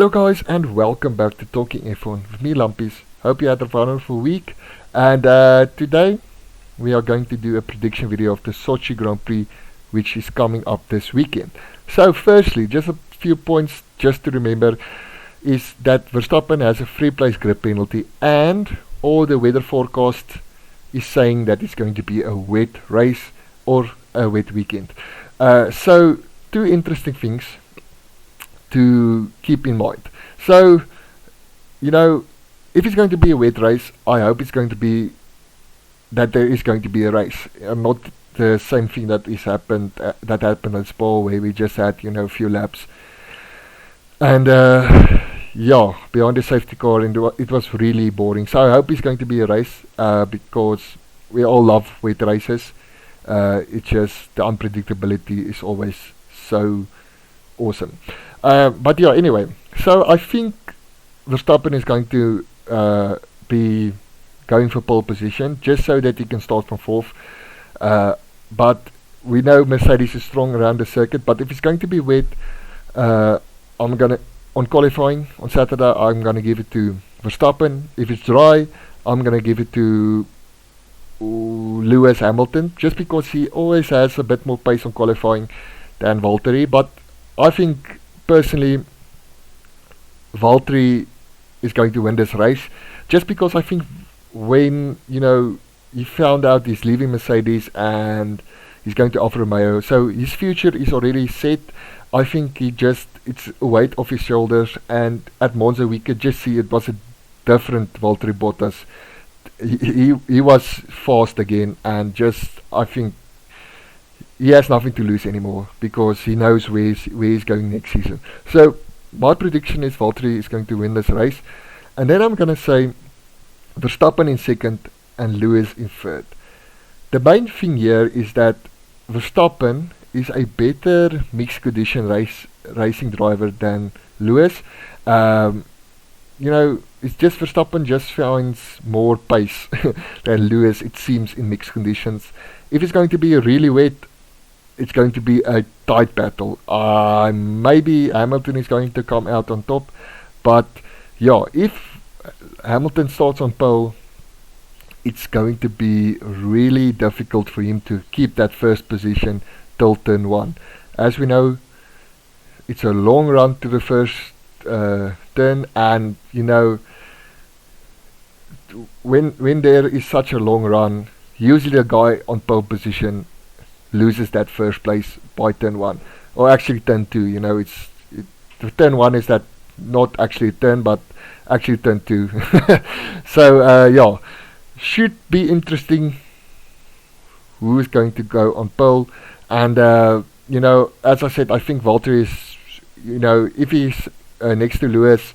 Hello guys and welcome back to Talking F1 with me Lampies. Hope you had a wonderful week and today we are going to do a prediction video of the Sochi Grand Prix which is coming up this weekend. So firstly, just a few points just to remember is that Verstappen has a free place grip penalty and all the weather forecast is saying that it's going to be a wet race or a wet weekend. So two interesting things to keep in mind. So, if it's going to be a wet race, I hope it's going to be that there is going to be a race, not the same thing that happened at Spa where we just had a few laps and behind the safety car and it was really boring. So I hope it's going to be a race because we all love wet races. It's just the unpredictability is always so awesome. But anyway, so I think Verstappen is going to be going for pole position just so that he can start from fourth. But we know Mercedes is strong around the circuit, but if it's going to be wet, on qualifying on Saturday, I'm gonna give it to Verstappen. If it's dry, I'm gonna give it to Lewis Hamilton, just because he always has a bit more pace on qualifying than Valtteri. But I think personally Valtteri is going to win this race, just because I think when he found out he's leaving Mercedes and he's going to Alfa Romeo, so his future is already set. I think it's a weight off his shoulders, and at Monza we could just see it was a different Valtteri Bottas. He was fast again, and just I think he has nothing to lose anymore because he knows where he's going next season. So my prediction is Valtteri is going to win this race, and then I'm going to say Verstappen in second and Lewis in third. The main thing here is that Verstappen is a better mixed condition racing driver than Lewis. It's just Verstappen just finds more pace than Lewis, it seems, in mixed conditions. If it's going to be really wet, it's going to be a tight battle. Maybe Hamilton is going to come out on top, but if Hamilton starts on pole, it's going to be really difficult for him to keep that first position till turn 1. As we know, it's a long run to the first turn, and when there is such a long run, usually a guy on pole position loses that first place by turn 1, or actually turn 2. The turn 1 is that not actually a turn, but actually turn 2. So should be interesting who is going to go on pole. And as I said, I think Valtteri is, if he's next to Lewis,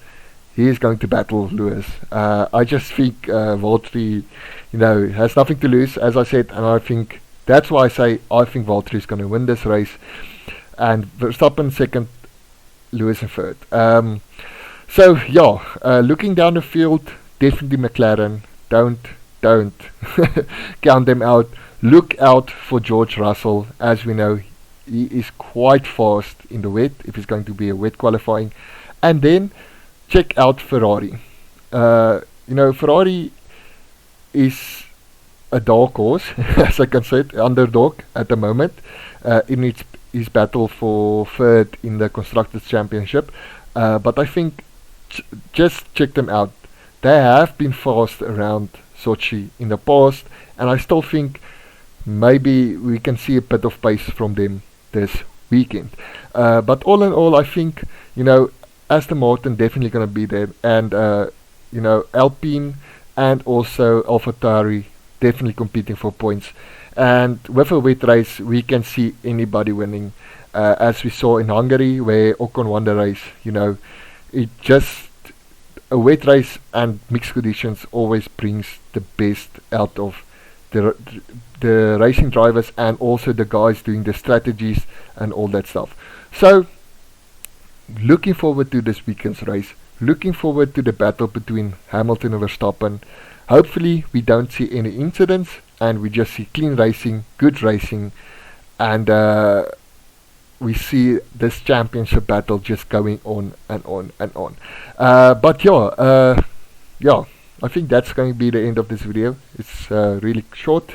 he is going to battle Lewis. I just think Valtteri has nothing to lose, as I said, and I think that's why I think Valtteri is going to win this race, and Verstappen second, Lewis in third. Looking down the field, definitely McLaren. Don't count them out. Look out for George Russell. As we know, he is quite fast in the wet, if it's going to be a wet qualifying. And then check out Ferrari. Ferrari is a dark horse, as I can say it, underdog at the moment, in his battle for third in the Constructors' Championship. But I think just check them out. They have been fast around Sochi in the past, and I still think maybe we can see a bit of pace from them this weekend. But all in all, I think Aston Martin definitely going to be there, and Alpine and also AlphaTauri definitely competing for points. And with a wet race, we can see anybody winning, as we saw in Hungary where Ocon won the race. It just a wet race and mixed conditions always brings the best out of the racing drivers and also the guys doing the strategies and all that stuff. So looking forward to this weekend's race, looking forward to the battle between Hamilton and Verstappen. Hopefully we don't see any incidents and we just see clean racing, good racing, and we see this championship battle just going on and on and on. But yeah, I think that's going to be the end of this video. It's really short,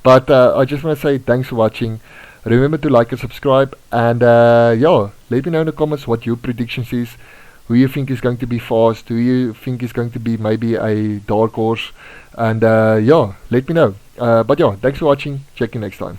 but I just want to say thanks for watching. Remember to like and subscribe, and let me know in the comments what your predictions is. Who you think is going to be fast? Who you think is going to be maybe a dark horse? And let me know. But yeah, thanks for watching. Check you next time.